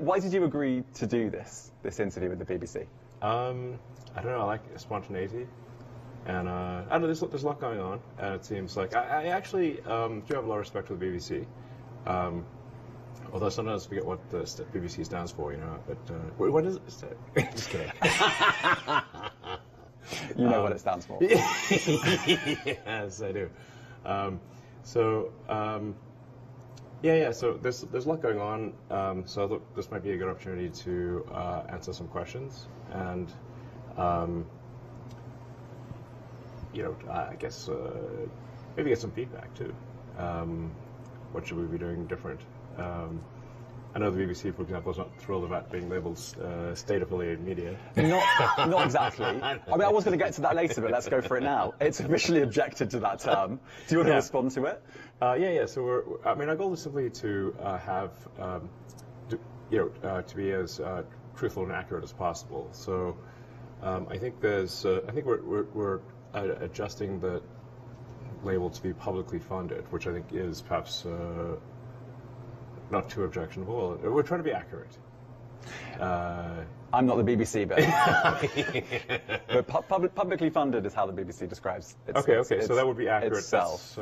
why did you agree to do this interview with the BBC? I don't know. I like spontaneity, and I don't know. There's a lot going on, and it seems like I actually do have a lot of respect for the BBC. Although sometimes I forget what the BBC stands for, you know. But what does it stand? Just kidding. You know what it stands for. Yes, I do. So there's a lot going on. So I thought this might be a good opportunity to answer some questions, and I guess maybe get some feedback too. What should we be doing different? I know the BBC, for example, is not thrilled about being labelled state-affiliated media. Not exactly. I mean, I was going to get to that later, but let's go for it now. It's officially objected to that term. Do you want to respond to it? Yeah. So our goal is simply to to be as truthful and accurate as possible. So I think we're adjusting the label to be publicly funded, which I think is perhaps not too objectionable. We're trying to be accurate. I'm not the BBC, but publicly funded is how the BBC describes it. Okay. So that would be accurate itself.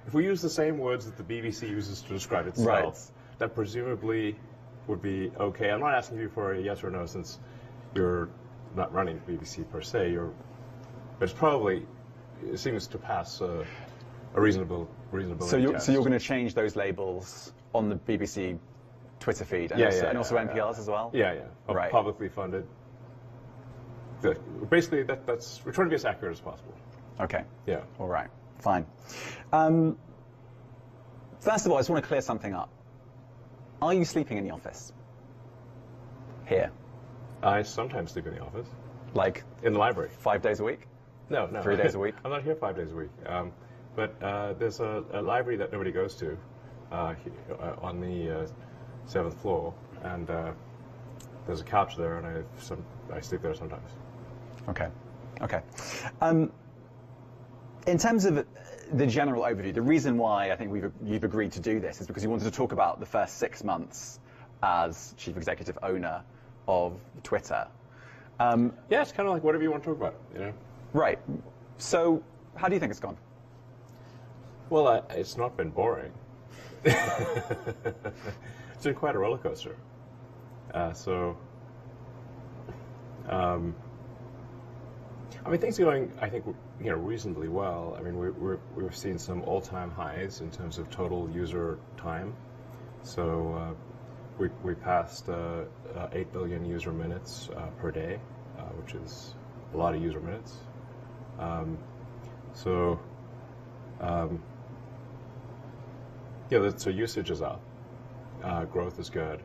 If we use the same words that the BBC uses to describe itself, that presumably would be okay. I'm not asking you for a yes or no, since you're not running the BBC per se. It seems to pass a reasonable So you're test. going to change those labels on the BBC Twitter feed and also NPR's as well? Yeah. Right. Publicly funded. Basically, we're trying to be as accurate as possible. Okay. Yeah. All right. Fine. First of all, I just want to clear something up. Are you sleeping in the office? Here? I sometimes sleep in the office. Like? In the library. 5 days a week? No. 3 days a week? I'm not here 5 days a week. But there's a library that nobody goes to on the 7th floor, and there's a couch there, and I sleep there sometimes. Okay. In terms of the general overview, the reason why I think you've agreed to do this is because you wanted to talk about the first 6 months as chief executive owner of Twitter. Yeah, it's kind of like whatever you want to talk about, you know. Right. So, how do you think it's gone? Well, it's not been boring. It's been quite a roller coaster. I mean, things are going, I think, reasonably well. I mean, we've seen some all-time highs in terms of total user time. So we passed 8 billion user minutes per day, which is a lot of user minutes. So usage is up. Growth is good.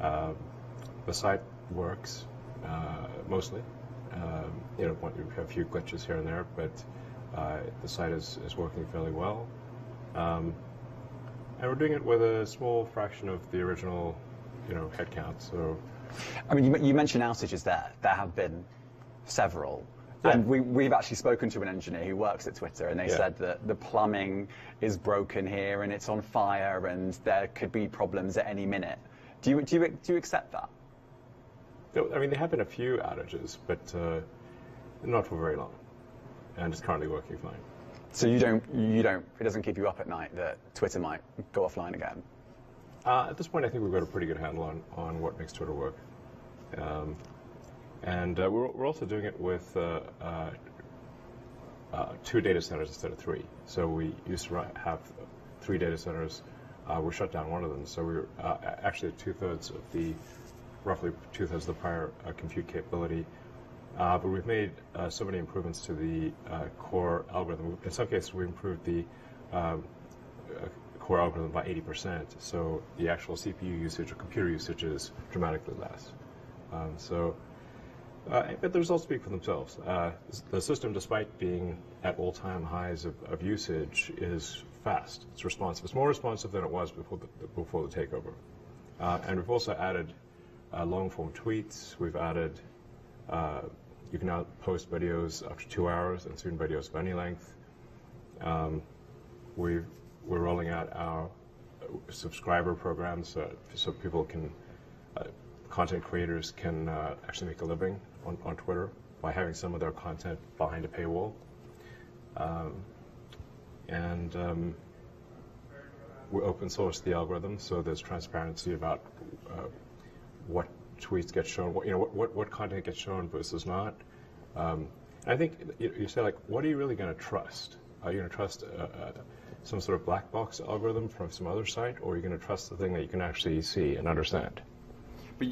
The site works mostly. We have a few glitches here and there, but the site is working fairly well. And we're doing it with a small fraction of the original, headcount. So, I mean, you mentioned outages there. There have been several. Yeah. And we've actually spoken to an engineer who works at Twitter, and they said that the plumbing is broken here and it's on fire and there could be problems at any minute. Do you accept that? I mean, there have been a few outages, but not for very long, and it's currently working fine. So it doesn't keep you up at night that Twitter might go offline again? At this point, I think we've got a pretty good handle on what makes Twitter work. And we're also doing it with 2 data centers instead of 3. So we used to have 3 data centers. We shut down one of them. So we were actually roughly two-thirds of the prior compute capability. But we've made so many improvements to the core algorithm. In some cases, we improved the core algorithm by 80%. So the actual CPU usage or computer usage is dramatically less. But the results speak for themselves. The system, despite being at all-time highs of usage, is fast. It's responsive. It's more responsive than it was before the takeover. And we've also added long-form tweets. We've added, you can now post videos up to 2 hours and soon videos of any length. We're rolling out our subscriber programs so people can content creators can actually make a living on Twitter by having some of their content behind a paywall. We open source the algorithm, so there's transparency about what tweets get shown, what content gets shown versus not. I think you say, like, what are you really going to trust? Are you going to trust some sort of black box algorithm from some other site, or are you going to trust the thing that you can actually see and understand? But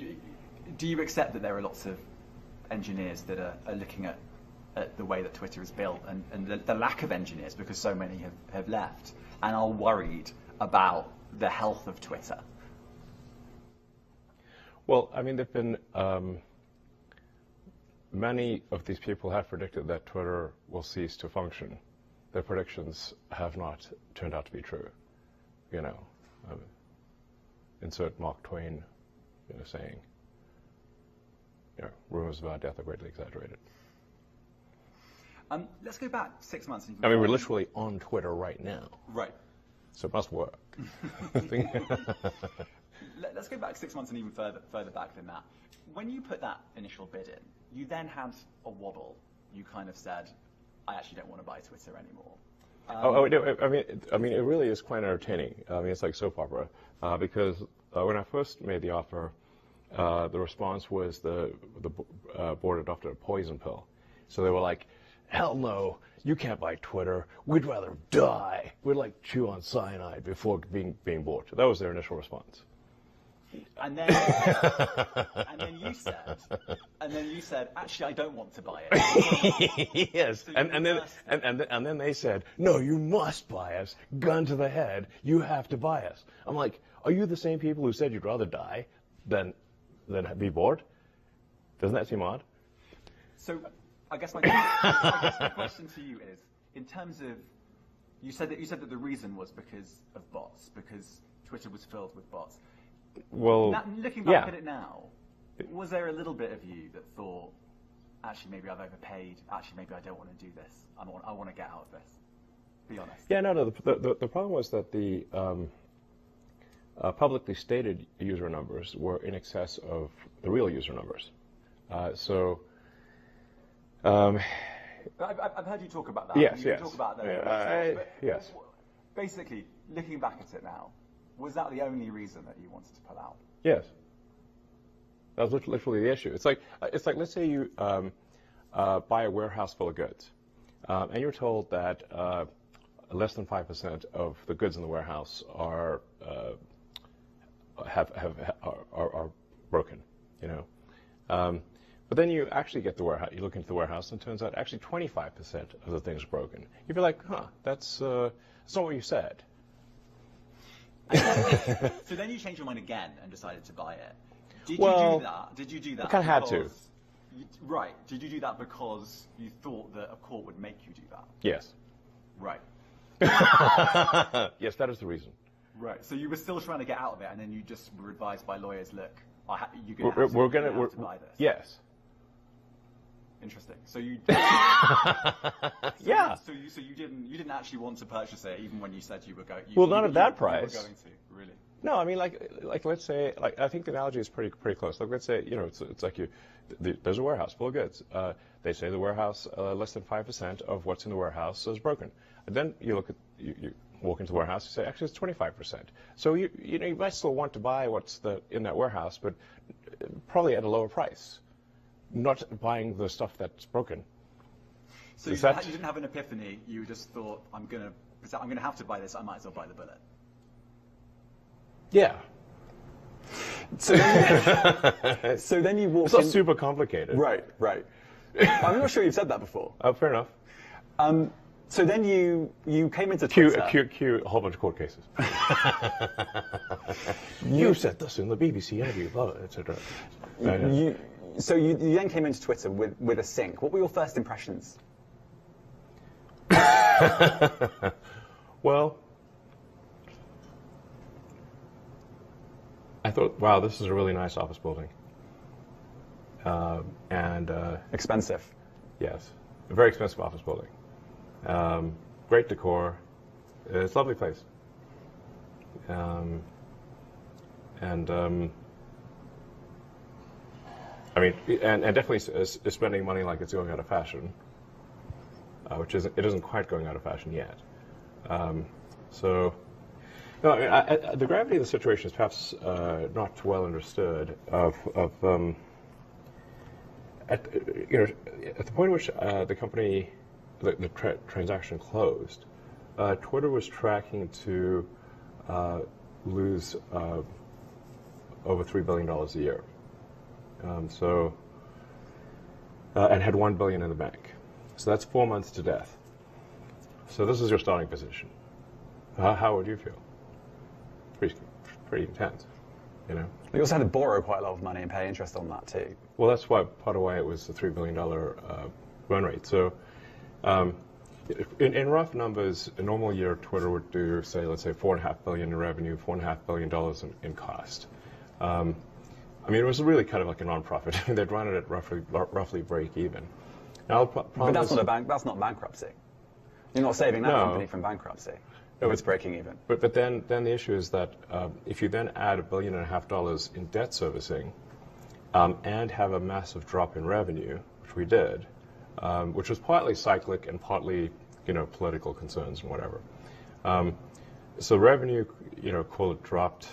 do you accept that there are lots of engineers that are looking at the way that Twitter is built, and the lack of engineers, because so many have left, and are worried about the health of Twitter? Well, I mean, there've been many of these people have predicted that Twitter will cease to function. Their predictions have not turned out to be true. Insert Mark Twain, saying, rumors about death are greatly exaggerated. Let's go back 6 months. I mean, we're literally on Twitter right now. Right. So it must work. Let's go back 6 months and even further back than that. When you put that initial bid in, you then had a wobble. You kind of said, I actually don't want to buy Twitter anymore. I mean, it really is quite entertaining. I mean, it's like soap opera, because when I first made the offer, the response was the board adopted a poison pill. So they were like, hell no, you can't buy Twitter. We'd rather die. We'd like chew on cyanide before being bought. That was their initial response. And then you said, actually, I don't want to buy it. Yes, So and then they said, no, you must buy us. Gun to the head. You have to buy us. I'm like, are you the same people who said you'd rather die than be bored? Doesn't that seem odd? So I guess my question to you is, in terms of, you said that the reason was because of bots, because Twitter was filled with bots. Well, looking back at it now, was there a little bit of you that thought, actually, maybe I've overpaid, actually, maybe I don't want to do this, I want to get out of this? Be honest. Yeah, no. The problem was that the publicly stated user numbers were in excess of the real user numbers. I've heard you talk about that. Yes, you talk about yes. Basically, looking back at it now, was that the only reason that you wanted to pull out? Yes. That was literally the issue. It's like let's say you buy a warehouse full of goods, and you're told that less than 5% of the goods in the warehouse are broken. But then you actually get the warehouse. You look into the warehouse, and it turns out actually 25% of the things are broken. You'd be like, that's not what you said. So then you changed your mind again and decided to buy it. Did you do that? I kind of had to. Right. Did you do that because you thought that a court would make you do that? Yes. Right. Yes, that is the reason. Right. So you were still trying to get out of it, and then you just were advised by lawyers, look, you're going to have to buy this. Yes. Interesting. So you. Yeah. So you didn't actually want to purchase it, even when you said you were going. Well, not at that price. You were going to, really. No, I mean, like let's say, I think the analogy is pretty close. Like, let's say, it's like there's a warehouse full of goods. They say the warehouse, less than 5% of what's in the warehouse is broken. And then you walk into the warehouse, you say, actually, it's 25%. So you might still want to buy what's in that warehouse, but probably at a lower price. Not buying the stuff that's broken. So you didn't have an epiphany. You just thought, I'm gonna have to buy this. I might as well buy the bullet. Yeah. So then you walked. It's not super complicated. Right. I'm not sure you've said that before. Fair enough. So then you came into Twitter. Cue a whole bunch of court cases. You said this in the BBC interview, blah, etc. So you then came into Twitter with a sync. What were your first impressions? Well, I thought, wow, this is a really nice office building. And expensive. Yes, a very expensive office building. Great decor. It's a lovely place. I mean, and definitely is spending money like it's going out of fashion, which it isn't quite going out of fashion yet. So, no, I mean, the gravity of the situation is perhaps not well understood. At the point at which the company, the transaction closed, Twitter was tracking to lose over $3 billion a year. And had $1 billion in the bank. So that's 4 months to death. So this is your starting position. How would you feel? Pretty intense, you know. You also had to borrow quite a lot of money and pay interest on that too. Well, that's why part of why it was the $3 billion run rate. So, in rough numbers, a normal year, Twitter would do, say, let's say $4.5 billion in revenue, $4.5 billion in cost. I mean, it was really kind of like a non-profit. They'd run it at roughly break even. Now, but that's not bankruptcy. You're not saving that company from bankruptcy. No, it's breaking even. But then the issue is that if you then add $1.5 billion in debt servicing and have a massive drop in revenue, which we did, which was partly cyclic and partly political concerns and whatever. So revenue, call it dropped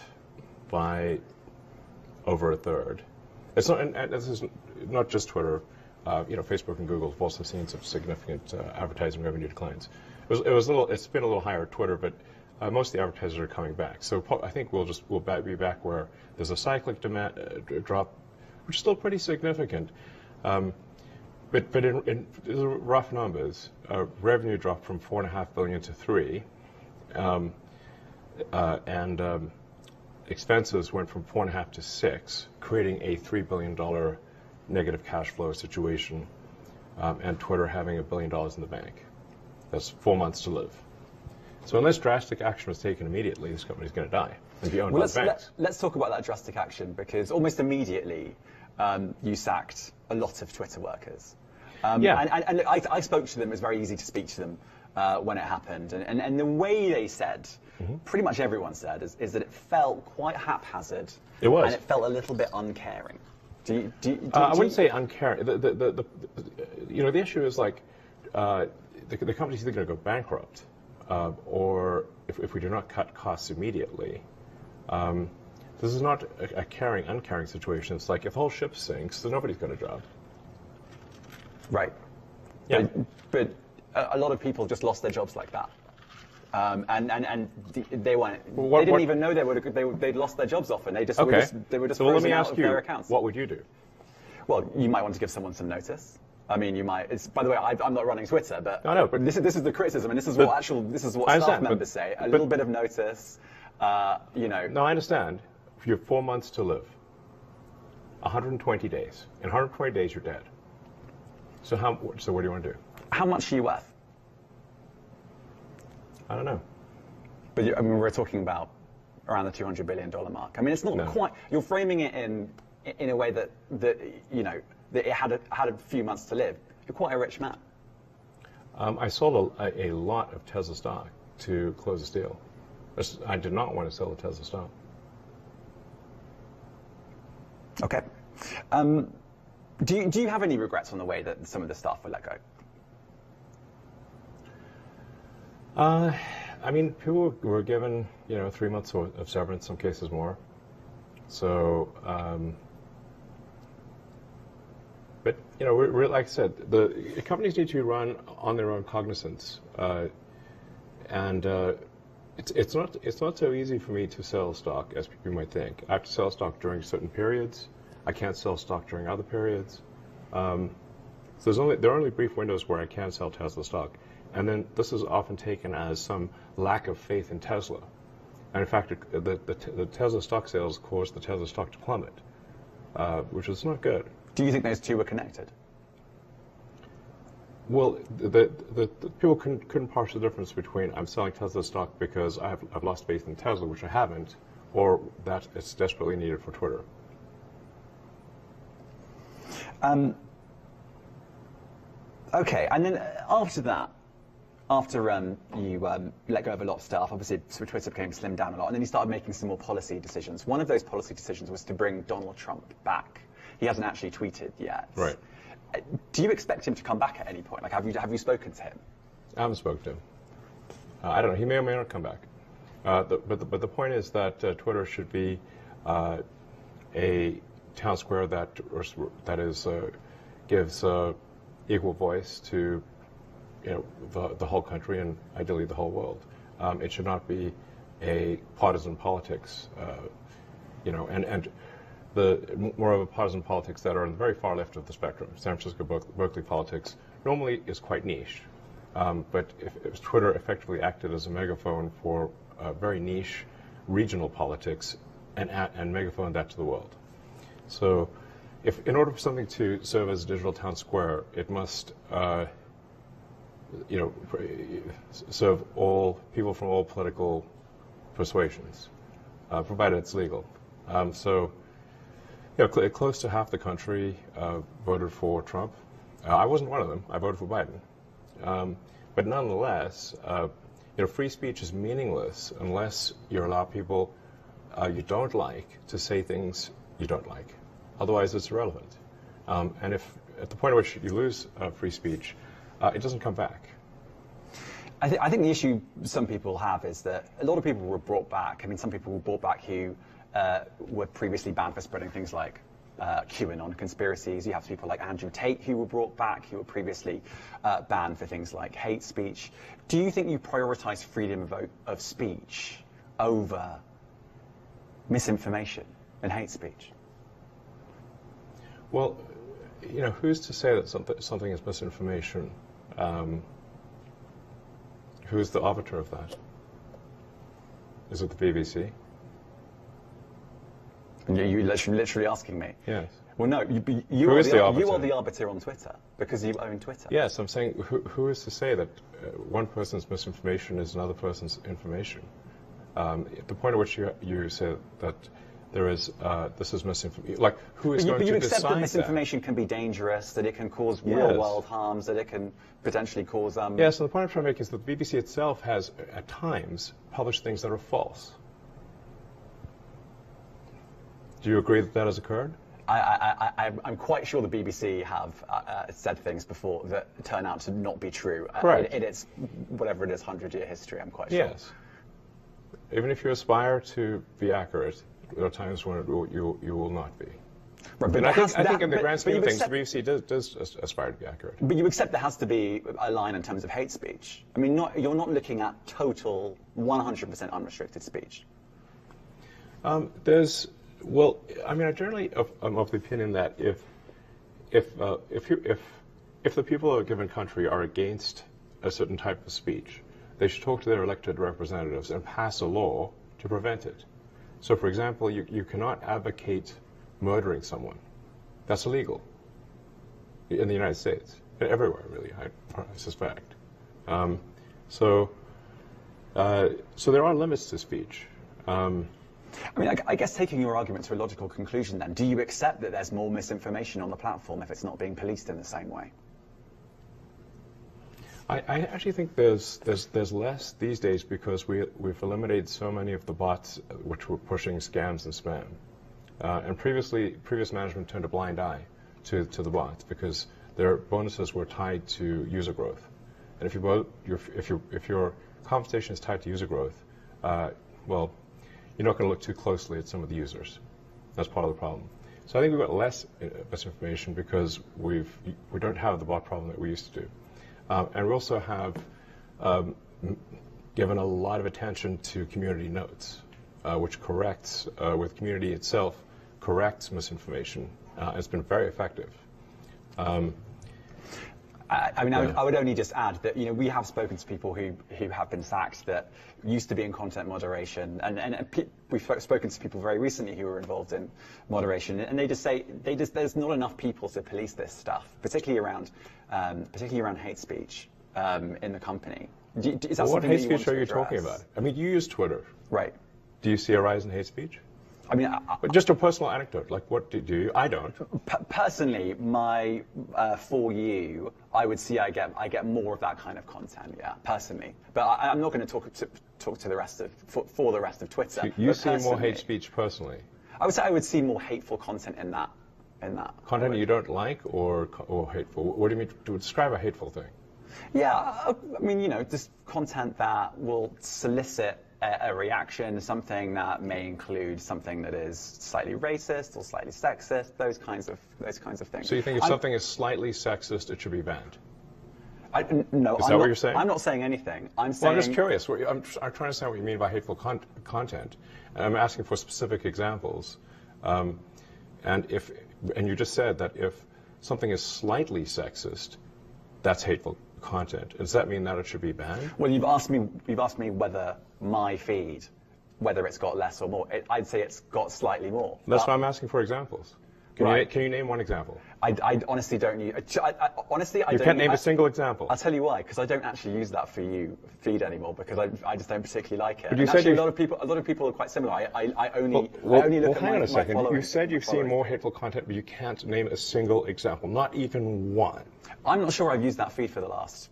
by over a third. It's not, and this is not just Twitter. Facebook and Google have also seen some significant advertising revenue declines. It's been a little higher at Twitter, but most of the advertisers are coming back. So I think we'll be back where there's a cyclic demand drop, which is still pretty significant. But in rough numbers, revenue dropped from $4.5 billion to $3 billion, and expenses went from $4.5 billion to $6 billion, creating a $3 billion negative cash flow situation, and Twitter having $1 billion in the bank. That's 4 months to live. So unless drastic action was taken immediately, this company's going to die and be owned by banks. Let's talk about that drastic action, because almost immediately you sacked a lot of Twitter workers. And I spoke to them. It was very easy to speak to them when it happened. And the way they said, pretty much everyone said, is that it felt quite haphazard. It was. And it felt a little bit uncaring. I wouldn't say uncaring. The issue is like the company's either going to go bankrupt, or if we do not cut costs immediately, this is not a caring, uncaring situation. It's like if the whole ship sinks, then nobody's got a job. Right. Yeah. But a lot of people just lost their jobs like that. And they weren't. They didn't even know they'd lost their jobs often. They just were just so let me frozen out ask of you, their accounts. what would you do? Well, you might want to give someone some notice. I mean, you might. By the way, I'm not running Twitter, but I know, but this is the criticism, and this is what staff members say. A little bit of notice, No, I understand. You have 4 months to live. 120 days. In 120 days, you're dead. So what do you want to do? How much are you worth? I don't know. But we're talking about around the $200 billion mark. I mean, it's not quite. You're framing it in a way that it had a few months to live. You're quite a rich man. I sold a lot of Tesla stock to close this deal. I did not want to sell the Tesla stock. Okay. Do you have any regrets on the way that some of the staff were let go? I mean, people were given 3 months of severance, some cases more. So, but we're like I said, the companies need to run on their own cognizance, and it's not so easy for me to sell stock as people might think. I have to sell stock during certain periods. I can't sell stock during other periods. So there are only brief windows where I can sell Tesla stock. And then this is often taken as some lack of faith in Tesla. And in fact, the Tesla stock sales caused the Tesla stock to plummet, which is not good. Do you think those two were connected? Well, the people couldn't parse the difference between I'm selling Tesla stock because I've lost faith in Tesla, which I haven't, or that it's desperately needed for Twitter. Okay, and then after that, after you let go of a lot of staff, obviously Twitter became slimmed down a lot, and then you started making some more policy decisions. One of those policy decisions was to bring Donald Trump back. He hasn't actually tweeted yet. Right. Do you expect him to come back at any point? Like, have you spoken to him? I haven't spoken to him. I don't know. He may or may not come back. But the point is that Twitter should be a town square that gives equal voice to the whole country and ideally the whole world. It should not be a partisan politics, and the more of a partisan politics that are on the very far left of the spectrum. San Francisco, Berkeley politics normally is quite niche, but if Twitter effectively acted as a megaphone for very niche regional politics and megaphone that to the world. So, in order for something to serve as a digital town square, it must serve all people from all political persuasions, provided it's legal. Close to half the country voted for Trump. I wasn't one of them. I voted for Biden. But nonetheless, free speech is meaningless unless you allow people you don't like to say things you don't like. Otherwise, it's irrelevant. And if at the point at which you lose free speech, it doesn't come back. I think the issue some people have is that a lot of people were brought back. I mean, some people were brought back who were previously banned for spreading things like QAnon conspiracies. You have people like Andrew Tate who were brought back, who were previously banned for things like hate speech. Do you think you prioritize freedom of speech over misinformation and hate speech? Well, who's to say that something is misinformation? Who's the arbiter of that? Is it the BBC? You're literally asking me? Yes. Well, no, you are the arbiter on Twitter, because you own Twitter. Yes, I'm saying, who is to say that one person's misinformation is another person's information? At the point at which you say that there is, this is misinformation, like, who is going to decide that? But you accept that misinformation can be dangerous, that it can cause real-world harms, that it can potentially cause... Yeah, so the point I'm trying to make is that the BBC itself has, at times, published things that are false. Do you agree that that has occurred? I'm quite sure the BBC have said things before that turn out to not be true. Right. In its, whatever it is, 100-year history, I'm quite sure. Yes. Even if you aspire to be accurate, there are times when you will not be. Right, and I think in the grand scheme of things, the BBC does aspire to be accurate. But you accept there has to be a line in terms of hate speech. I mean, you're not looking at total 100% unrestricted speech. Well, I mean, I generally am of the opinion that if the people of a given country are against a certain type of speech, they should talk to their elected representatives and pass a law to prevent it. So, for example, you cannot advocate murdering someone. That's illegal in the United States, and everywhere, really, I suspect. So there are limits to speech. I mean, I guess taking your argument to a logical conclusion then, do you accept that there's more misinformation on the platform if it's not being policed in the same way? I actually think there's less these days because we've eliminated so many of the bots which were pushing scams and spam. And previous management turned a blind eye to the bots because their bonuses were tied to user growth. And if your compensation is tied to user growth, well, you're not going to look too closely at some of the users. That's part of the problem. So I think we've got less misinformation because we don't have the bot problem that we used to do. And we also have given a lot of attention to community notes, which corrects, with community itself, corrects misinformation. It's been very effective. I mean, I would only just add that, we have spoken to people who have been sacked that used to be in content moderation, and we've spoken to people very recently who were involved in moderation, and they just say there's not enough people to police this stuff, particularly around hate speech in the company. Is that what hate speech are you talking about? I mean, you use Twitter, right? Do you see a rise in hate speech? I mean, but just a personal anecdote. Like, what do you? I don't. Personally, for you, I would see I get more of that kind of content. Yeah, personally. But I'm not going to talk to the rest of for the rest of Twitter. So you see more hate speech personally. I would say I would see more hateful content in that in that. Content you don't like or hateful? What do you mean to describe a hateful thing? Yeah, I mean, just content that will solicit a reaction, something that may include something that is slightly racist or slightly sexist, those kinds of things. So you think if something is slightly sexist, it should be banned? No, is that what you're saying? I'm not saying anything. I'm saying. Well, I'm just curious. I'm trying to understand what you mean by hateful content, and I'm asking for specific examples. And you just said that if something is slightly sexist, that's hateful content. Does that mean that it should be banned? Well, you've asked me whether my feed, whether it's got less or more. I'd say it's got slightly more. That's why I'm asking for examples. Can you name one example? I honestly don't use. Honestly, I you don't. Can't name a single example. I'll tell you why. Because I don't actually use that for you feed anymore. Because I just don't particularly like it. But you and said actually, a lot of people are quite similar. I only look at hang on a second. following. You said you've seen more hateful content, but you can't name a single example, not even one. I'm not sure I've used that feed for the last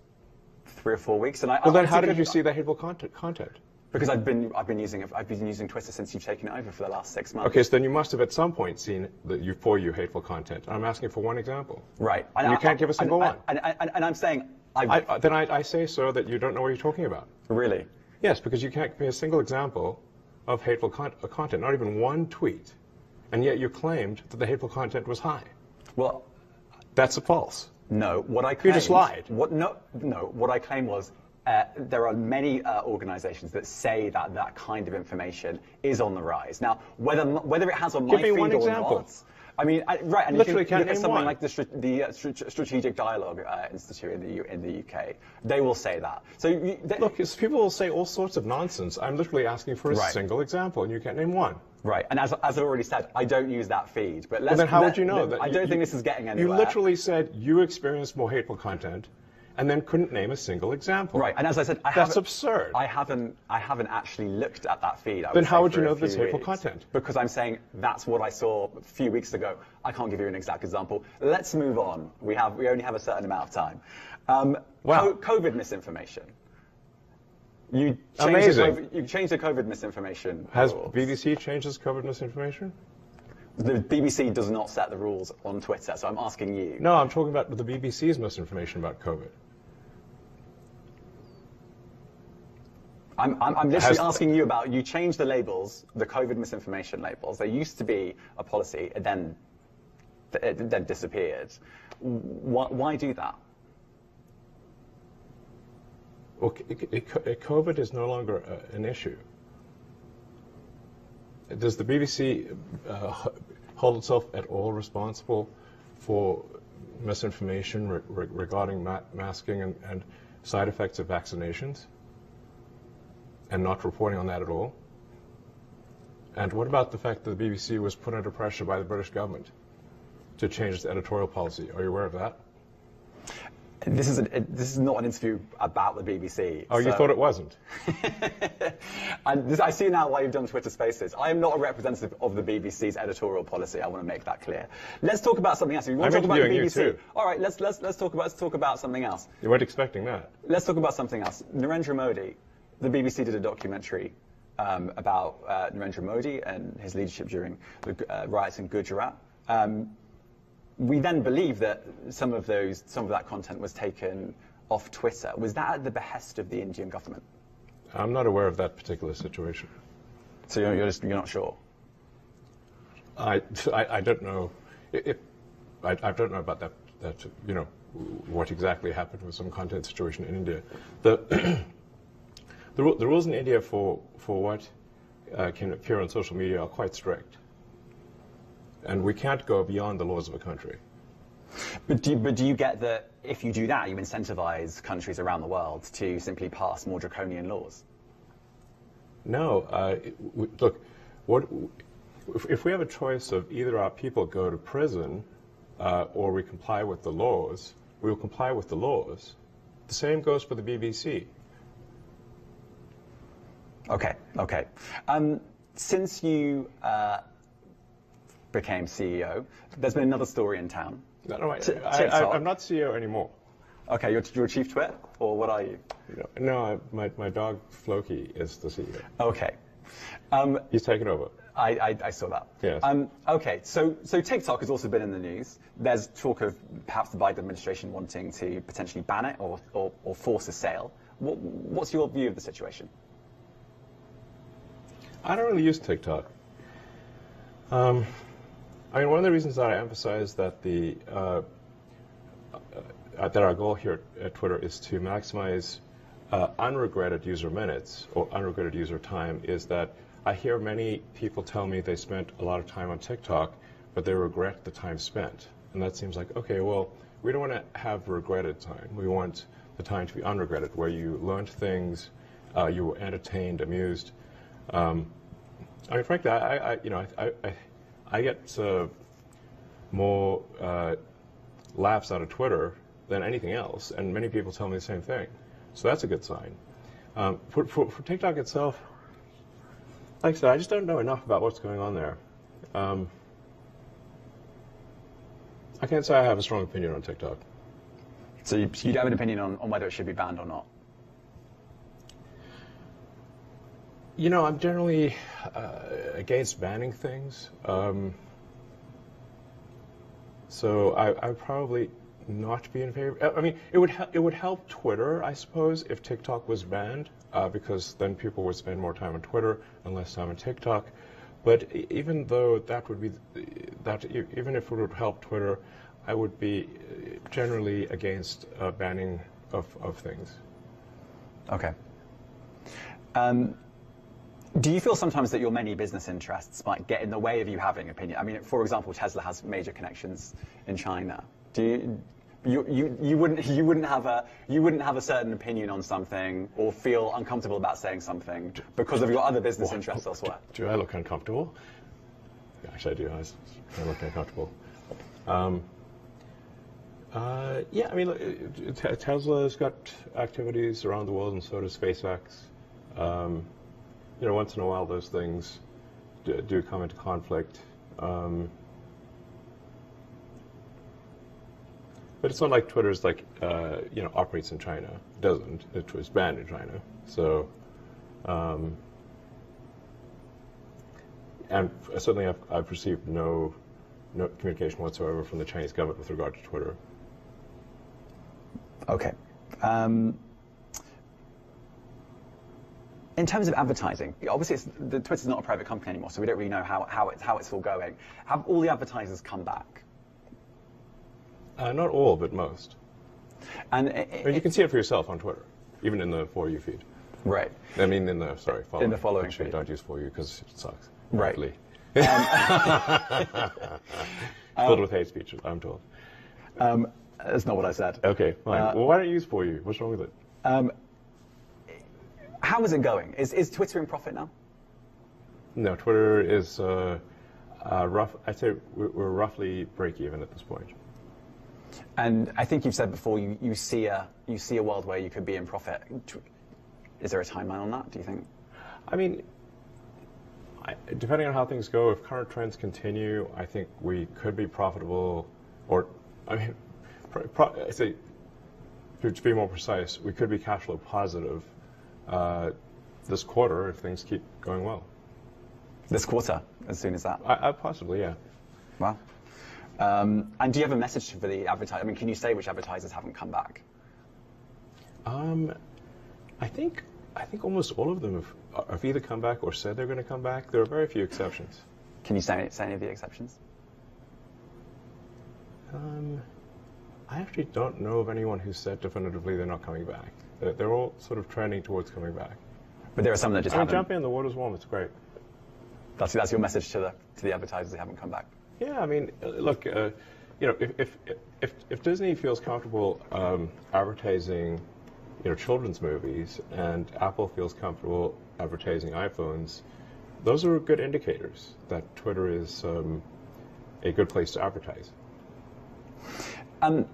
3 or 4 weeks. And well, then how did you see the hateful content? Because I've been using Twitter since you've taken it over for the last 6 months. Okay, so then you must have at some point seen for you hateful content. I'm asking for one example. Right. And you can't give a single one. And I'm saying then I say, sir, that you don't know what you're talking about. Really? Yes, because you can't give me a single example of hateful content, not even one tweet, and yet you claimed that the hateful content was high. Well, that's false. No, what I claimed... You just lied. What I claimed was there are many organizations that say that that kind of information is on the rise. Now, whether it has on my feed or not... I mean, right, and literally you can look at something one. like the Strategic Dialogue Institute in the UK. They will say that. So look, people will say all sorts of nonsense. I'm literally asking for a single example, and you can't name one. Right, and as I already said, I don't use that feed. But then how would you know that? I don't think this is getting anywhere. You literally said you experienced more hateful content, and then couldn't name a single example. Right, and as I said, that's absurd. I haven't actually looked at that feed. Then how would you know this hateful content? Because I'm saying that's what I saw a few weeks ago. I can't give you an exact example. Let's move on. We only have a certain amount of time. COVID misinformation. You changed the COVID misinformation. Has rules. BBC changed its COVID misinformation? The BBC does not set the rules on Twitter, so I'm asking you. No, I'm talking about the BBC's misinformation about COVID. I'm literally asking you about, you changed the labels, the COVID misinformation labels. There used to be a policy, it then disappeared. Why do that? Well, COVID is no longer an issue. Does the BBC hold itself at all responsible for misinformation regarding masking and side effects of vaccinations, and not reporting on that at all? And what about the fact that the BBC was put under pressure by the British government to change its editorial policy? Are you aware of that? This is not an interview about the BBC. Oh, so. You thought it wasn't? And I see now why you've done Twitter Spaces. I am not a representative of the BBC's editorial policy. I want to make that clear. Let's talk about something else. You want to talk about the BBC? You too. All right, let's talk about something else. You weren't expecting that. Let's talk about something else. Narendra Modi. The BBC did a documentary about Narendra Modi and his leadership during the riots in Gujarat. We then believe that some of that content was taken off Twitter. Was that at the behest of the Indian government? I'm not aware of that particular situation. So you're not sure? I don't know. I don't know about that. What exactly happened with some content situation in India. The rules in India for what can appear on social media are quite strict. And we can't go beyond the laws of a country. But do you get that if you do that, you incentivize countries around the world to simply pass more draconian laws? No. Look, if we have a choice of either our people go to prison or we comply with the laws, we will comply with the laws. The same goes for the BBC. Okay. Since you became CEO, there's been another story in town. No, I'm not CEO anymore. Okay, you're chief twit, or what are you? No, my dog Floki is the CEO. Okay. He's taken over. I saw that. Yes. Okay, so TikTok has also been in the news. There's talk of perhaps the Biden administration wanting to potentially ban it or force a sale. What's your view of the situation? I don't really use TikTok. I mean, one of the reasons that I emphasize that that our goal here at Twitter is to maximize unregretted user minutes or unregretted user time is that I hear many people tell me they spent a lot of time on TikTok, but they regret the time spent. And that seems like, okay, well, we don't want to have regretted time. We want the time to be unregretted, where you learned things, you were entertained, amused. I mean, frankly, I get more laughs out of Twitter than anything else, and many people tell me the same thing. So that's a good sign. For TikTok itself, like I said, I just don't know enough about what's going on there. I can't say I have a strong opinion on TikTok. So you don't have an opinion on whether it should be banned or not? You know, I'm generally against banning things. So I would probably not be in favor. I mean, it would help Twitter, I suppose, if TikTok was banned, because then people would spend more time on Twitter and less time on TikTok. But even though that would be even if it would help Twitter, I would be generally against banning of things. Okay. Do you feel sometimes that your many business interests might get in the way of you having opinion? I mean, for example, Tesla has major connections in China. Do you wouldn't have a certain opinion on something or feel uncomfortable about saying something because of your other business interests elsewhere? Do I look uncomfortable? Actually, I do. I look uncomfortable. Yeah, I mean, Tesla's got activities around the world, and so does SpaceX. You know, once in a while, those things do come into conflict. But it's not like Twitter's like, you know, operates in China. It doesn't. It was banned in China. So, and certainly I've received no communication whatsoever from the Chinese government with regard to Twitter. Okay. In terms of advertising, obviously Twitter's not a private company anymore, so we don't really know how it's all going. Have all the advertisers come back? Not all, but most. And I mean, you can see it for yourself on Twitter, even in the For You feed. Right. I mean, in the following. In the following Actually, feed. don't use For You because it sucks. Right. Filled with hate speech, I'm told. That's not what I said. Okay, fine. Well, why don't you use For You? What's wrong with it? How is it going? Is Twitter in profit now? No, Twitter is rough. I'd say we're roughly break even at this point. And I think you've said before you see a world where you could be in profit. Is there a timeline on that, do you think? I mean, depending on how things go, if current trends continue, I think we could be profitable, or I mean, I say, to be more precise, we could be cash flow positive this quarter if things keep going well. This quarter, as soon as that? Possibly, yeah. Wow. And do you have a message for the advertisers? I mean, can you say which advertisers haven't come back? I think almost all of them have either come back or said they're going to come back. There are very few exceptions. Can you say any of the exceptions? I actually don't know of anyone who said definitively they're not coming back. They're all sort of trending towards coming back. But there are some that just haven't. Jump in, the water's warm. It's great. That's your message to the advertisers who haven't come back. Yeah, I mean, look, you know, if Disney feels comfortable advertising, you know, children's movies, and Apple feels comfortable advertising iPhones, those are good indicators that Twitter is a good place to advertise. I want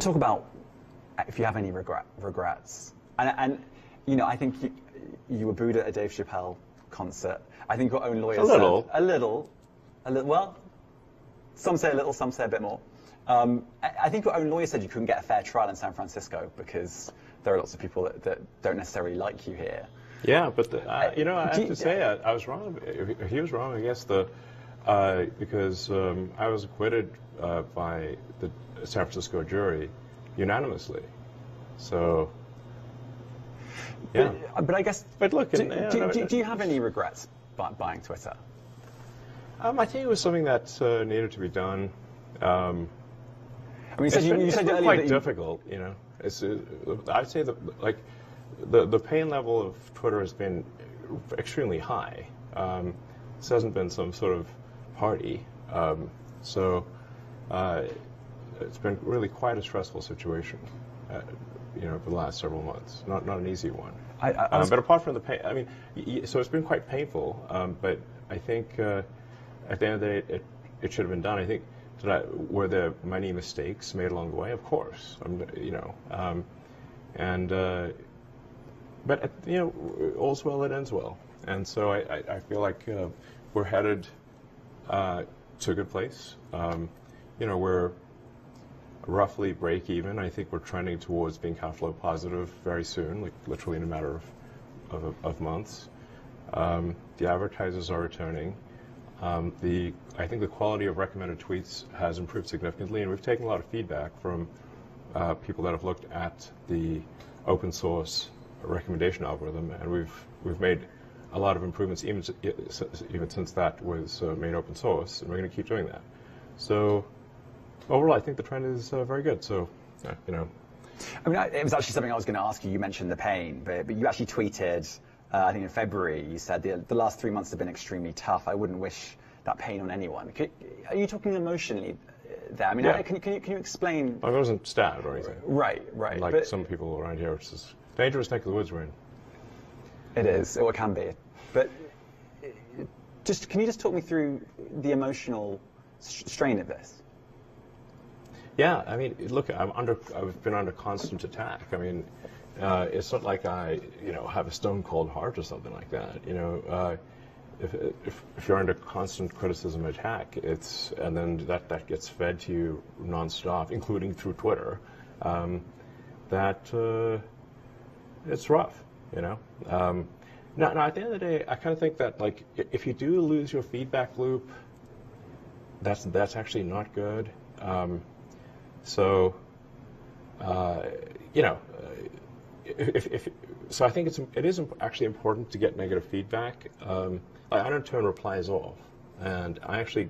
to talk about if you have any regrets, and you know, I think you were booed at a Dave Chappelle concert. I think your own lawyer said a little. Well, some say a little, some say a bit more. I think your own lawyer said you couldn't get a fair trial in San Francisco because there are lots of people that don't necessarily like you here. Yeah, but I have to say I was wrong. He was wrong, I guess. Because I was acquitted by the San Francisco jury unanimously. So, yeah. But I guess. But look, do you have any regrets buying Twitter? I think it was something that needed to be done. I mean, you said it's earlier quite difficult, you know. I'd say that the pain level of Twitter has been extremely high. This hasn't been some sort of party, so it's been really quite a stressful situation, for the last several months. Not an easy one. But apart from the pain, I mean, so it's been quite painful. But I think at the end of the day, it should have been done. I think were there many mistakes made along the way? Of course, but all's well that ends well, and so I feel like we're headed to a good place. We're roughly break even. I think we're trending towards being cash flow positive very soon, like literally in a matter of months. The advertisers are returning. I think the quality of recommended tweets has improved significantly, and we've taken a lot of feedback from people that have looked at the open source recommendation algorithm, and we've made a lot of improvements even since that was made open source, and we're going to keep doing that. So overall, I think the trend is very good. So, I mean, it was actually something I was going to ask you. You mentioned the pain, but you actually tweeted, I think in February, you said the last 3 months have been extremely tough. I wouldn't wish that pain on anyone. Are you talking emotionally there? I mean, yeah. Can you explain? I wasn't stabbed or anything. Right. Like some people around here, it's just dangerous neck of the woods we're in. It is, or it can be. But can you just talk me through the emotional strain of this? Yeah, I mean, look, I've been under constant attack. I mean, it's not like I, have a stone cold heart or something like that. If you're under constant criticism and attack, and then that gets fed to you nonstop, including through Twitter, it's rough, Now, at the end of the day, I kind of think that, like, if you do lose your feedback loop, that's actually not good. So I think it is actually important to get negative feedback. I don't turn replies off, and I actually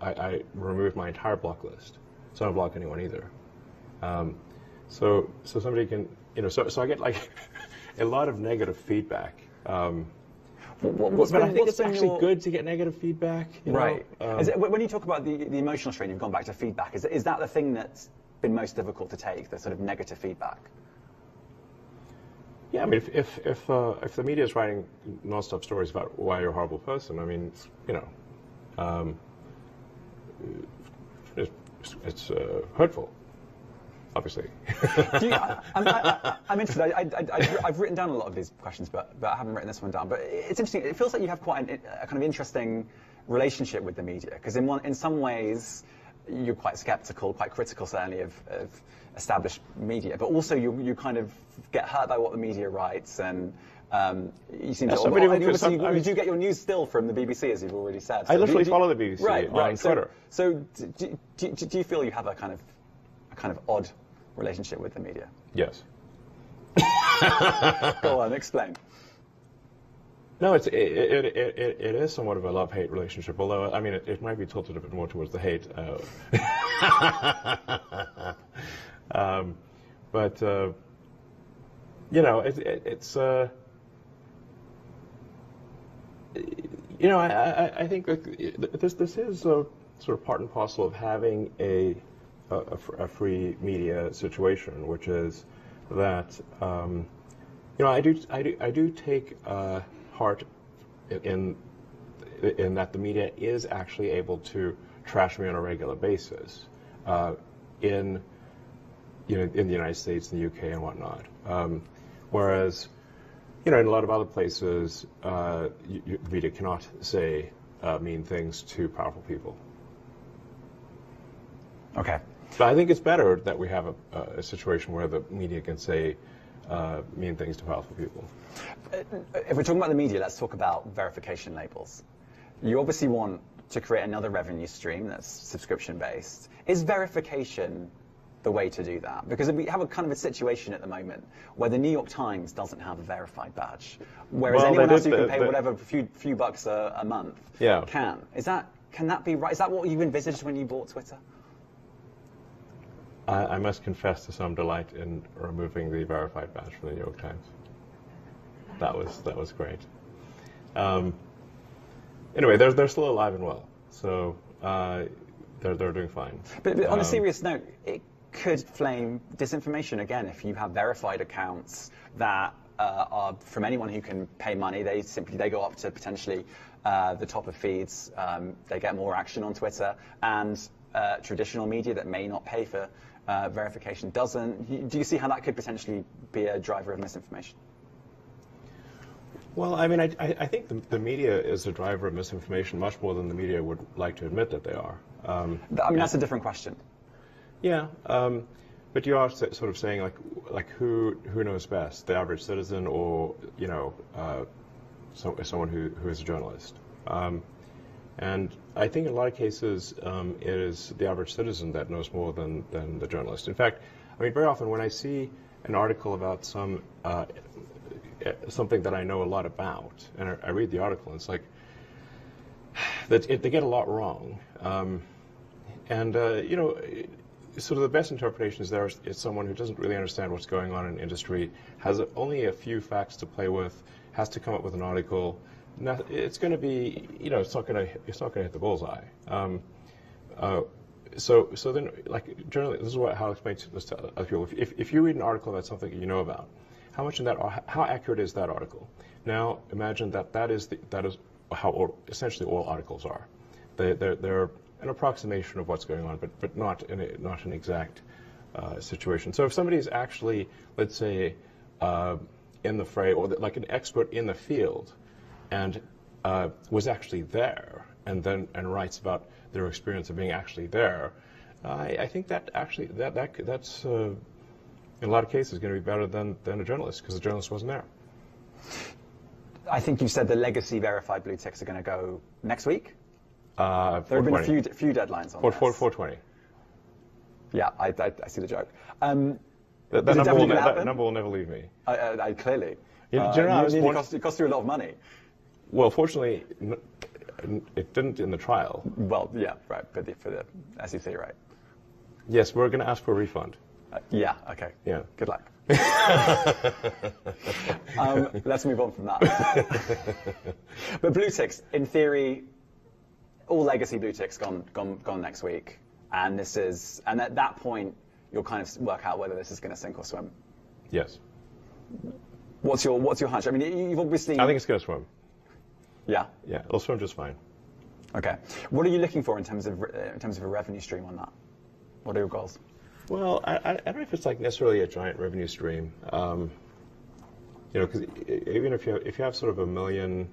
I removed my entire block list, so I don't block anyone either. So somebody can, so I get like a lot of negative feedback. But I think it's actually good to get negative feedback. Right. When you talk about the emotional strain, you've gone back to feedback. Is that the thing that's been most difficult to take, the sort of negative feedback? Yeah, I mean, if the media is writing nonstop stories about why you're a horrible person, I mean, it's hurtful. Obviously. I'm interested. I've written down a lot of these questions, but I haven't written this one down. But it's interesting. It feels like you have quite a kind of interesting relationship with the media, because in some ways you're quite skeptical, quite critical, certainly of established media, but also you kind of get hurt by what the media writes, and you seem to. You do get your news still from the BBC, as you've already said. So I literally follow the BBC on Twitter. So do you feel you have a kind of odd relationship with the media? Yes. Go on, explain. No, it is somewhat of a love-hate relationship, although, I mean, it might be tilted a bit more towards the hate. But I think this is sort of part and parcel of having a free media situation, which is that I do take heart in that the media is actually able to trash me on a regular basis in the United States, in the UK, and whatnot. Whereas in a lot of other places, the media cannot say mean things to powerful people. Okay. But I think it's better that we have a situation where the media can say mean things to powerful people. If we're talking about the media, let's talk about verification labels. You obviously want to create another revenue stream that's subscription-based. Is verification the way to do that? Because we have a kind of a situation at the moment where the New York Times doesn't have a verified badge, whereas anyone else who can pay whatever few bucks a month can. Can that be right? Is that what you envisaged when you bought Twitter? I must confess to some delight in removing the verified badge from the New York Times. That was great. Anyway, they're still alive and well, so they're doing fine. But on a serious note, it could flame disinformation again if you have verified accounts that are from anyone who can pay money. They go up to potentially the top of feeds. They get more action on Twitter, and traditional media that may not pay for verification doesn't. Do you see how that could potentially be a driver of misinformation? Well, I mean, I think the media is a driver of misinformation much more than the media would like to admit that they are. I mean, that's a different question. Yeah, but you are sort of saying like who knows best, the average citizen or someone who is a journalist. And I think in a lot of cases it is the average citizen that knows more than the journalist. In fact, I mean, very often when I see an article about something that I know a lot about, and I read the article, and it's like they get a lot wrong. Sort of the best interpretation is someone who doesn't really understand what's going on in industry, has only a few facts to play with, has to come up with an article. It's going to be, it's not going to hit the bullseye. So then, like, generally, this is how I explain this to other people. If you read an article about something that you know about, how accurate is that article? Now, imagine that is how essentially all articles are. They're an approximation of what's going on, but not an exact situation. So if somebody is actually, let's say, in the fray, or like an expert in the field, and was actually there, and writes about their experience of being actually there, I think that actually that's in a lot of cases going to be better than a journalist, because the journalist wasn't there. I think you said the legacy verified blue ticks are going to go next week. There have been a few deadlines on this. 420. Yeah, I see the joke. That number will never leave me. I clearly. It cost you a lot of money. Well, fortunately, it didn't in the trial. Well, yeah, right, for the SEC, right? Yes, we're going to ask for a refund. Yeah, okay. Yeah. Good luck. Let's move on from that. But blue ticks, in theory, all legacy blue ticks gone next week, and at that point you'll kind of work out whether this is going to sink or swim. Yes. What's your hunch? I mean, you've obviously. I think it's going to swim. Yeah. Yeah, it'll swim just fine. Okay. What are you looking for in terms of a revenue stream on that? What are your goals? Well, I don't know if it's like necessarily a giant revenue stream. Because even if you have sort of 1 million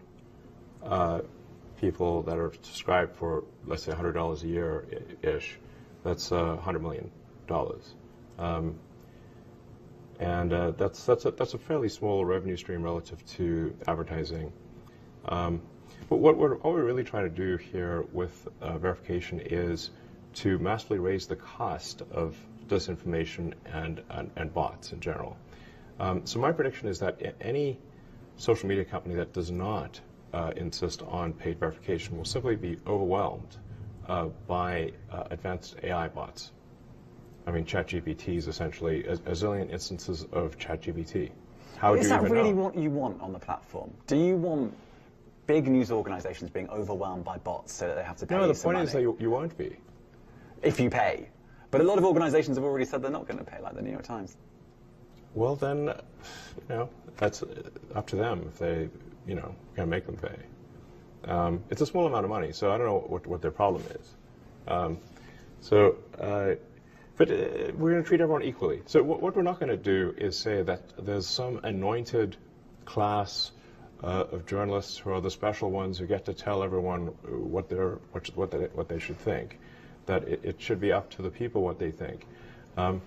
people that are subscribed for, let's say, $100 a year ish, that's $100 million. And that's a fairly small revenue stream relative to advertising. But what we're really trying to do here with verification is to massively raise the cost of disinformation and bots in general. So my prediction is that any social media company that does not insist on paid verification will simply be overwhelmed by advanced AI bots. I mean, ChatGPT is essentially a zillion instances of ChatGPT. How would you even know? Is that really what you want on the platform? Do you want big news organizations being overwhelmed by bots so that they have to pay you some money? No, the point is that you won't be. If you pay. But a lot of organizations have already said they're not going to pay, like the New York Times. Well, then, that's up to them if they, can make them pay. It's a small amount of money, so I don't know what their problem is. But we're going to treat everyone equally. So what we're not going to do is say that there's some anointed class of journalists who are the special ones who get to tell everyone what they should think. That it should be up to the people what they think. And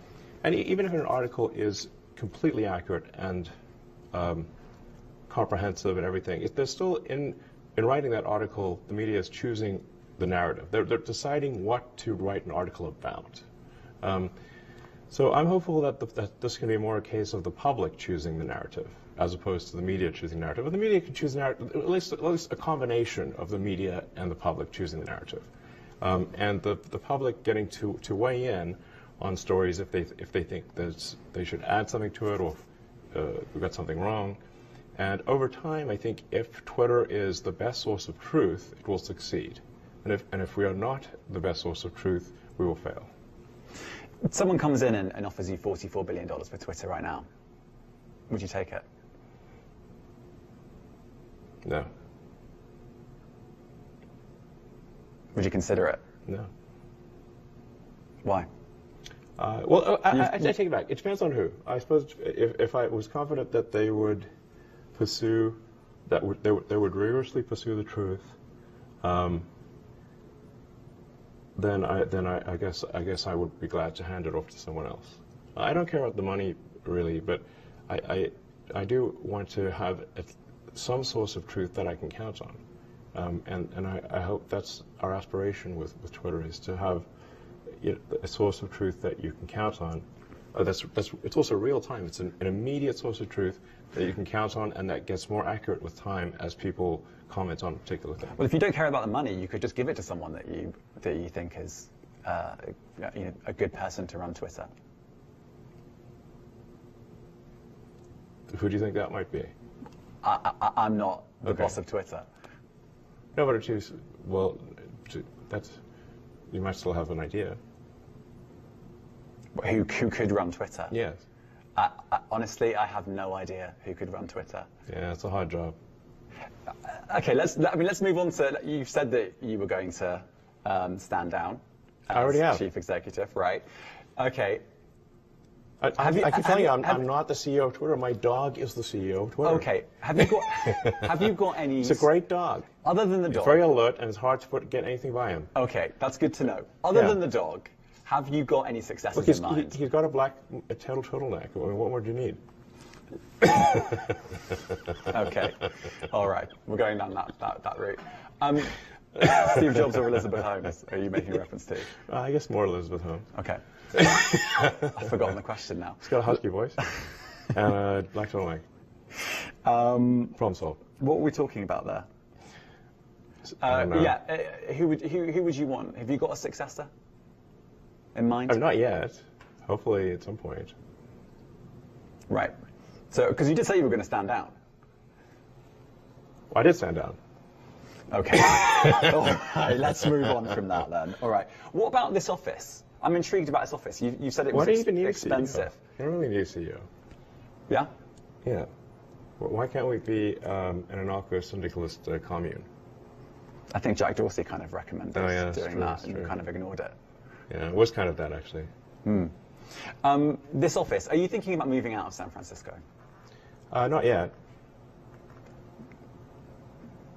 even if an article is completely accurate and comprehensive and everything, there's still, in writing that article, the media is choosing the narrative. They're deciding what to write an article about. So I'm hopeful that this can be more a case of the public choosing the narrative as opposed to the media choosing the narrative. But the media can choose the narrative, at least a combination of the media and the public choosing the narrative. And the public getting to weigh in on stories if they think that they should add something to it or we got something wrong. And over time, I think if Twitter is the best source of truth, it will succeed. And if we are not the best source of truth, we will fail. Someone comes in and offers you $44 billion for Twitter right now. Would you take it? No. Would you consider it? No. Why? Well, I take it back. It depends on who. I suppose if I was confident that they would pursue, they would rigorously pursue the truth, then I guess I would be glad to hand it off to someone else. I don't care about the money really, but I do want to have some source of truth that I can count on, and I hope that's our aspiration with Twitter, is to have a source of truth that you can count on. It's also real time. It's an immediate source of truth that you can count on, and that gets more accurate with time as people comment on a particular thing. Well, if you don't care about the money, you could just give it to someone that you think is a good person to run Twitter. Who do you think that might be? I'm not the boss of Twitter. No, but you might still have an idea. Who could run Twitter? Yes. Honestly, I have no idea who could run Twitter. Yeah, it's a hard job. Okay, let's move on to. You said that you were going to stand down I already have. chief executive, right? Okay. I keep telling you, I'm not the CEO of Twitter. My dog is the CEO of Twitter. Okay. Have you got any? He's a great dog. Other than the dog. He's very alert, and it's hard to get anything by him. Okay, that's good to know. Other than the dog, have you got any successes in mind? He's got a turtleneck. I mean, what more do you need? Okay. All right. We're going down that route. Steve Jobs or Elizabeth Holmes are you making reference to? I guess more Elizabeth Holmes. Okay. I've forgotten the question now. He's got a husky voice and a black turtleneck. Problem solved. What were we talking about there? Who would you want? Have you got a successor in mind? Not yet. Hopefully at some point. Right. So, because you did say you were going to stand down. Well, I did stand down. Okay. All right, let's move on from that then. All right. What about this office? I'm intrigued about this office. You said it was expensive. You don't really need a CEO. Yeah? Yeah. Why can't we be an anarchist syndicalist commune? I think Jack Dorsey kind of recommended doing that, and you kind of ignored it. Yeah, it was kind of that, actually. This office, are you thinking about moving out of San Francisco? Not yet.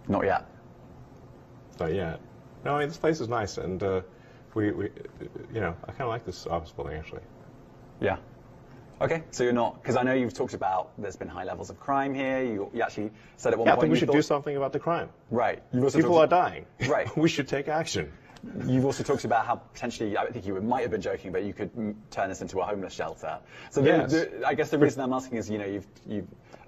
Not yet. Not yet. No, I mean, this place is nice, and I kind of like this office building, actually. Yeah. Okay, so you're not, because I know you've talked about there's been high levels of crime here. You actually said at one point. I think we should do something about the crime. Right. People are dying. Right. We should take action. You've also talked about how potentially, I think you might have been joking, but you could turn this into a homeless shelter. So I guess the reason I'm asking is, you've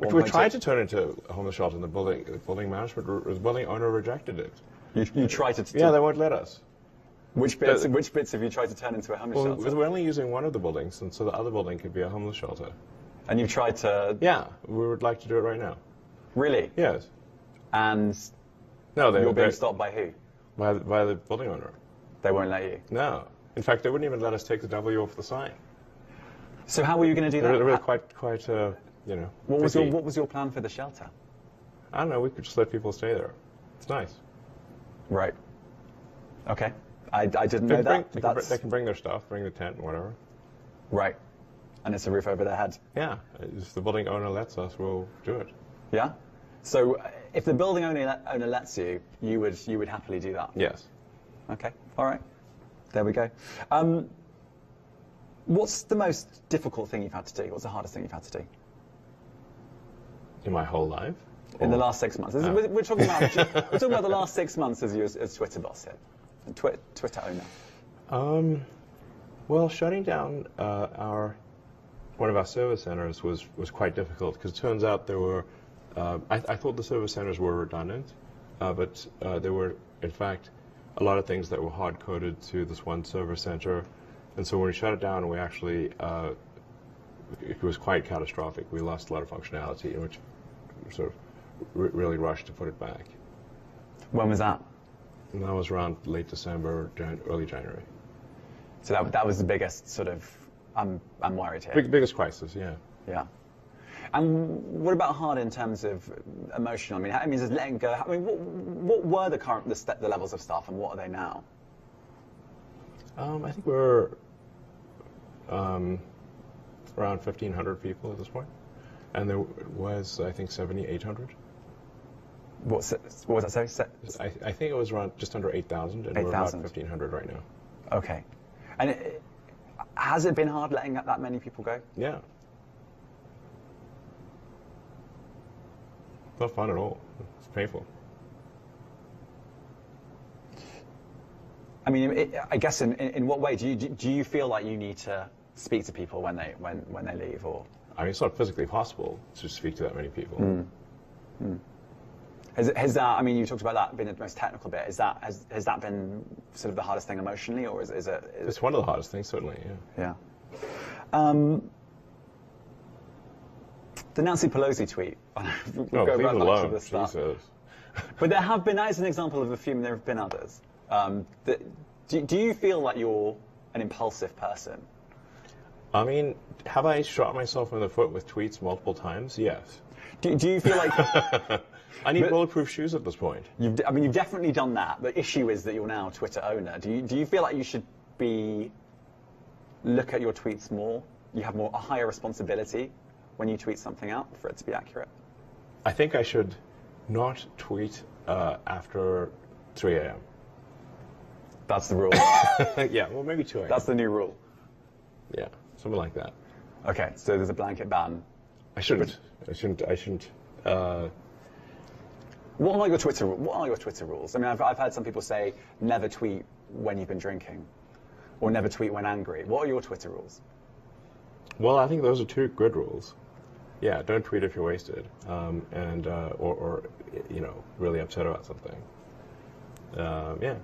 if we tried to turn it into a homeless shelter, and the building owner rejected it. You tried to. Yeah, they won't let us. Which bits have you tried to turn into a homeless shelter? We're only using one of the buildings, and so the other building could be a homeless shelter. And you've tried to. Yeah, we would like to do it right now. Really? Yes. And you're being stopped by who? By the building owner. They won't let you? No. In fact, they wouldn't even let us take the W off the sign. So how were you going to do that? They're really quite What was your plan for the shelter? I don't know. We could just let people stay there. It's nice. Right. Okay. I didn't know that. They can bring their stuff, bring the tent and whatever. Right. And it's a roof over their head. Yeah. If the building owner lets us, we'll do it. Yeah? So if the building owner lets you, you would happily do that? Yes. Okay. All right. There we go. What's the most difficult thing you've had to do? What's the hardest thing you've had to do? In my whole life? In the last 6 months. We're talking about the last 6 months as you as Twitter boss here, and Twitter owner. Well, shutting down one of our service centers was quite difficult, because it turns out there were, I thought the service centers were redundant, but there were, in fact, a lot of things that were hard-coded to this one service center. And so when we shut it down, we actually, it was quite catastrophic. We lost a lot of functionality, which sort of really rushed to put it back. When was that? And that was around late December, early January. So that was the biggest sort of, I'm worried here. Biggest crisis, yeah. Yeah. And what about hard in terms of emotional? I mean, just letting go. I mean, what were the levels of staff, and what are they now? I think we're around 1,500 people at this point, and there was, I think, 7,800. What was that? Sorry? I think it was around just under 8,000, and 8, we're about 1,500 right now. Okay. And has it been hard letting that many people go? Yeah. Not fun at all. It's painful. I mean, I guess in what way do you feel like you need to speak to people when they leave, or? I mean, it's not physically possible to speak to that many people. Has that? I mean, you talked about that being the most technical bit. Has that been sort of the hardest thing emotionally, or is it? It's one of the hardest things, certainly. Yeah. Yeah. The Nancy Pelosi tweet. Leave it alone. Jesus. But there have been. That is an example of a few. There have been others. Do you feel like you're an impulsive person? I mean, have I shot myself in the foot with tweets multiple times? Yes. Do you feel like... I need bulletproof shoes at this point. You've definitely done that. The issue is that you're now a Twitter owner. Do you feel like you should look at your tweets more? You have a higher responsibility when you tweet something out for it to be accurate? I think I should not tweet after 3 a.m. That's the rule. Yeah, well, maybe 2 a.m. That's the new rule. Yeah, something like that. Okay, so there's a blanket ban. I shouldn't. What are your Twitter rules? I mean, I've heard some people say never tweet when you've been drinking, or never tweet when angry. What are your Twitter rules? Well, I think those are two good rules. Yeah, don't tweet if you're wasted, or really upset about something. Yeah,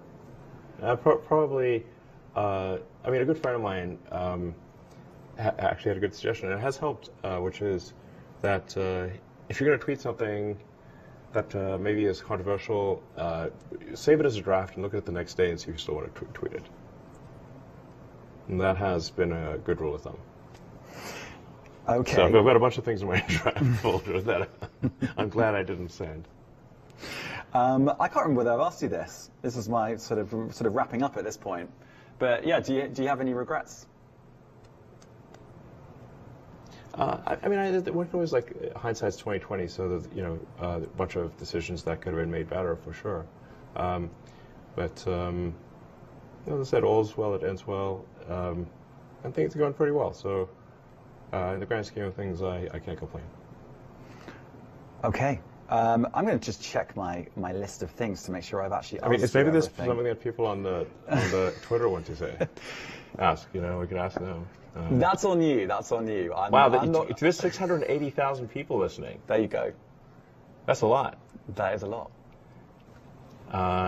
probably. I mean, a good friend of mine actually had a good suggestion, and it has helped, which is that if you're going to tweet something that maybe is controversial, save it as a draft and look at it the next day and see if you still want to tweet it. And that has been a good rule of thumb. Okay. So I've got a bunch of things in my draft folder that I'm glad I didn't send. I can't remember whether I've asked you this. This is my sort of wrapping up at this point. But yeah, do you have any regrets? I mean, one can always, like, hindsight's 20/20, so that, a bunch of decisions that could have been made better for sure. But as I said, all's well that ends well, and things are going pretty well. So in the grand scheme of things, I can't complain. Okay. I'm going to just check my list of things to make sure I've actually asked. I mean, it's maybe this something that people on the Twitter want to say. Ask, we can ask them. That's on you. That's on you. There's 680,000 people listening. There you go. That's a lot. That is a lot.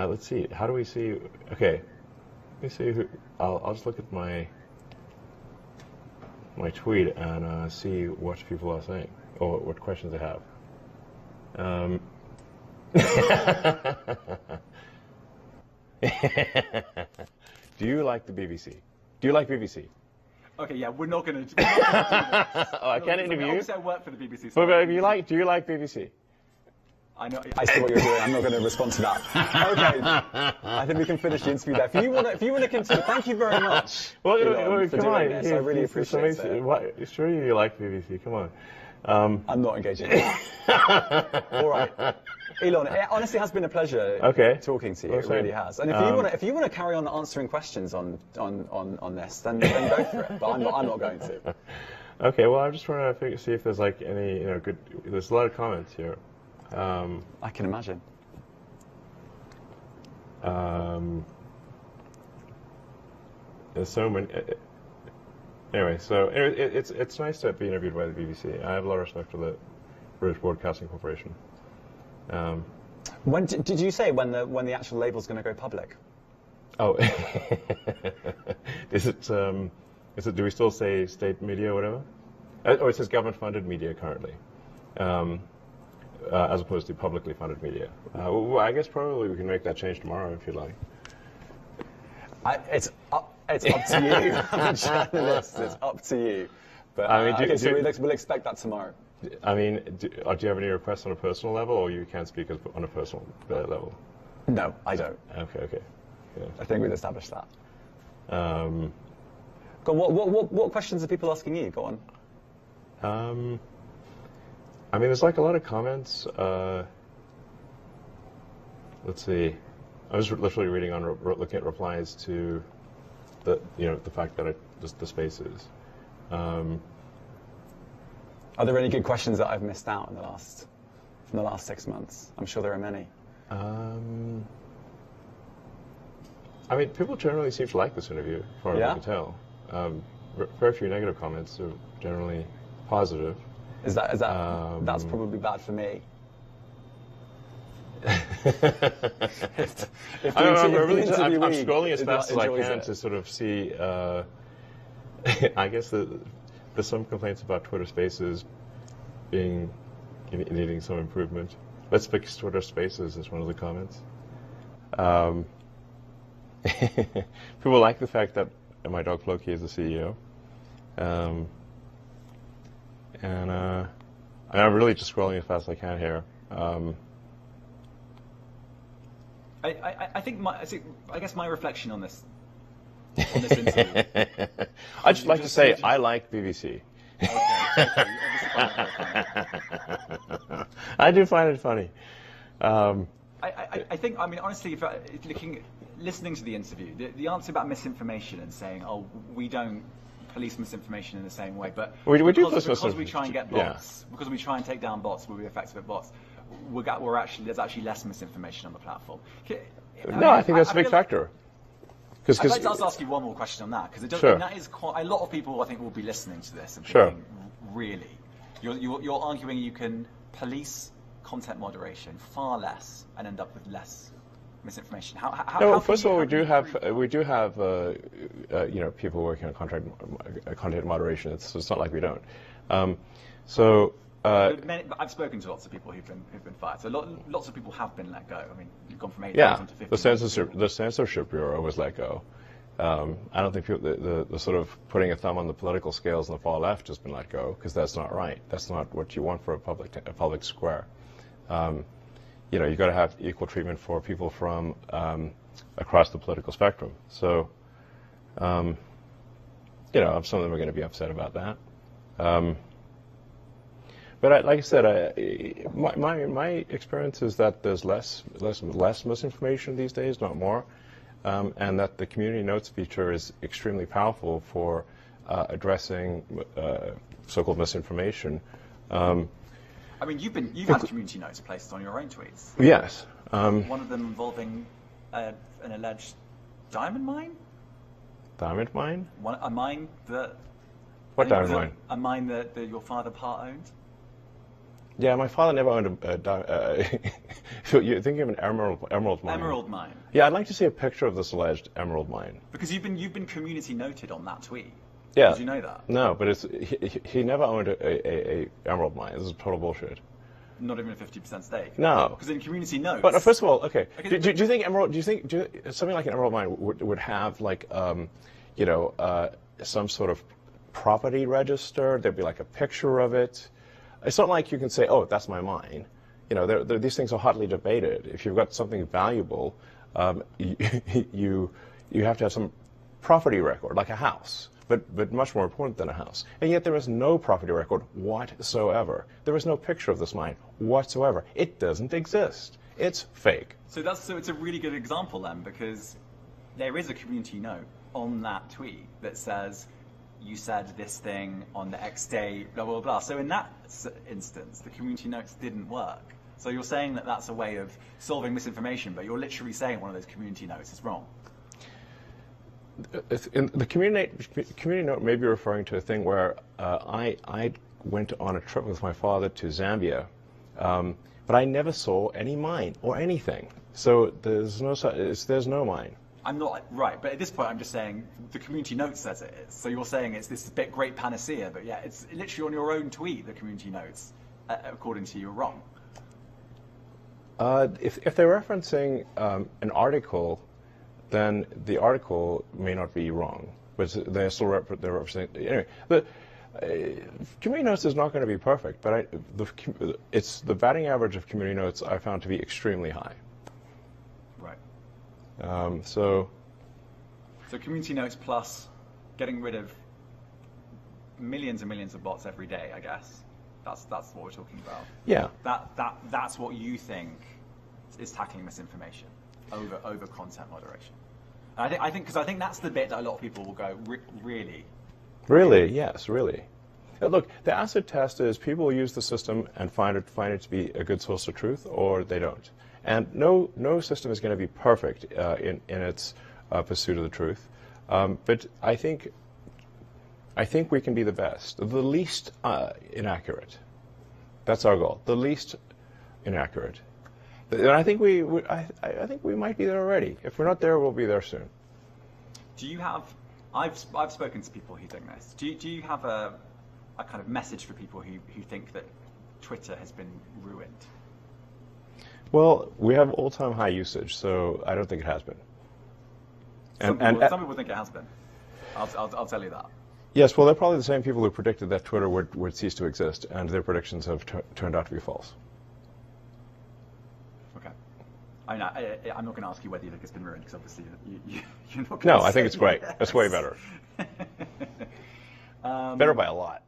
Let's see. How do we see? Okay. Let me see who. I'll just look at my tweet and see what people are saying or what questions they have. Do you like the BBC? Do you like BBC? Okay, yeah, we're not going to do this. Oh, I can't interview you? Obviously, I work for the BBC. But do you like BBC? I know. I see what you're doing. I'm not going to respond to that. Okay, I think we can finish the interview there. If you want to continue, thank you very much. Well, for come on. This. I really appreciate it. Sure, you like BBC. Come on. I'm not engaging. All right. Elon, it honestly has been a pleasure talking to you. It really has. And if you want to carry on answering questions on this, then go for it. But I'm not going to. Okay. Well, I'm just trying to see if there's like any good. There's a lot of comments here. I can imagine. There's so many. Anyway, so it's nice to be interviewed by the BBC. I have a lot of respect for the British Broadcasting Corporation. When did you say when the actual label's going to go public? Oh, is it? Do we still say state media or whatever? Oh, it says government-funded media currently, as opposed to publicly funded media. Well, I guess probably we can make that change tomorrow if you'd like. It's up to you. I'm a journalist. It's up to you. But we'll expect that tomorrow. I mean, do you have any requests on a personal level, or you can't speak on a personal level? No, I don't. Okay. Yeah. I think we've established that. Go on, what questions are people asking you? Go on. I mean, there's like a lot of comments. Let's see. I was literally reading looking at replies to the fact that the spaces. Are there any good questions that I've missed out from the last 6 months? I'm sure there are many. I mean, people generally seem to like this interview, as far as I can tell. Very few negative comments are generally positive. Is that that's probably bad for me. I'm scrolling as fast as I can to sort of see. I guess there's some complaints about Twitter Spaces needing some improvement. Let's fix Twitter Spaces is one of the comments. People like the fact that my dog Floki is the CEO. And I'm really just scrolling as fast as I can here. I guess my reflection on this interview. I'd just like to say I like BBC. Okay. I do find it funny. I think, I mean, honestly, if listening to the interview, the answer about misinformation and saying, oh, we don't police misinformation in the same way, but because we try and get bots, because we try and take down bots, we'll be effective at bots. There's actually less misinformation on the platform. I think that's a big factor. I'd like to ask you one more question on that, because that is quite a lot of people, I think, will be listening to this and thinking, really, you're arguing you can police content moderation far less and end up with less misinformation. First of all, we do have people working on content moderation. It's not like we don't. I've spoken to lots of people who've been fired. So lots of people have been let go. I mean, you've gone from 8,000 to 50,000. The censorship bureau was let go. I don't think the sort of putting a thumb on the political scales on the far left has been let go, because that's not right. That's not what you want for a public square. You've got to have equal treatment for people from across the political spectrum. So, some of them are going to be upset about that. But like I said, my experience is that there's less misinformation these days, not more, and that the community notes feature is extremely powerful for addressing so-called misinformation. I mean, you've had community notes placed on your own tweets. Yes. One of them involving an alleged diamond mine. Diamond mine? A mine that. What diamond mine? A mine that your father part-owned. Yeah, my father never owned a so you're thinking of an emerald mine. Emerald mine. Yeah, I'd like to see a picture of this alleged emerald mine. Because you've been community noted on that tweet. Yeah. Did you know that? No, but he never owned a emerald mine. This is total bullshit. Not even a 50% stake. No. Because in community notes. But first of all, okay. Do you think something like an emerald mine would have like some sort of property register? There'd be like a picture of it. It's not like you can say, "Oh, that's my mine." These things are hotly debated. If you've got something valuable, you have to have some property record, like a house. but much more important than a house. And yet there is no property record whatsoever. There is no picture of this mine whatsoever. It doesn't exist. It's fake. So it's a really good example then, because there is a community note on that tweet that says, you said this thing on the X day, blah, blah, blah. So in that instance, the community notes didn't work. So you're saying that that's a way of solving misinformation, but you're literally saying one of those community notes is wrong. The community note may be referring to a thing where I went on a trip with my father to Zambia, but I never saw any mine or anything. So there's no mine. I'm not right, but at this point I'm just saying the community note says it is. So you're saying it's this bit great panacea, but yeah, it's literally on your own tweet, the community notes, according to you, are wrong. If they're referencing an article, then the article may not be wrong, but they're still representing. Anyway, but community notes is not going to be perfect, but it's the batting average of community notes I found to be extremely high. Right. So community notes plus getting rid of millions and millions of bots every day, I guess. That's what we're talking about. Yeah. That's what you think is tackling misinformation over content moderation. And I think that's the bit that a lot of people will go, really? Really? Yes, really. Look, the acid test is people use the system and find it to be a good source of truth, or they don't. And no system is going to be perfect in its pursuit of the truth. But I think we can be the best, the least inaccurate. That's our goal, the least inaccurate. And I think I think we might be there already. If we're not there, we'll be there soon. Do you have? I've spoken to people who think this. Do you have a kind of message for people who think that Twitter has been ruined? Well, we have all-time high usage, so I don't think it has been. Some people think it has been. I'll tell you that. Yes, well, they're probably the same people who predicted that Twitter would cease to exist, and their predictions have turned out to be false. Okay. I'm not going to ask you whether you think it's been ruined, because obviously you're not going to No, I think it's great. Yes. That's way better. Better by a lot.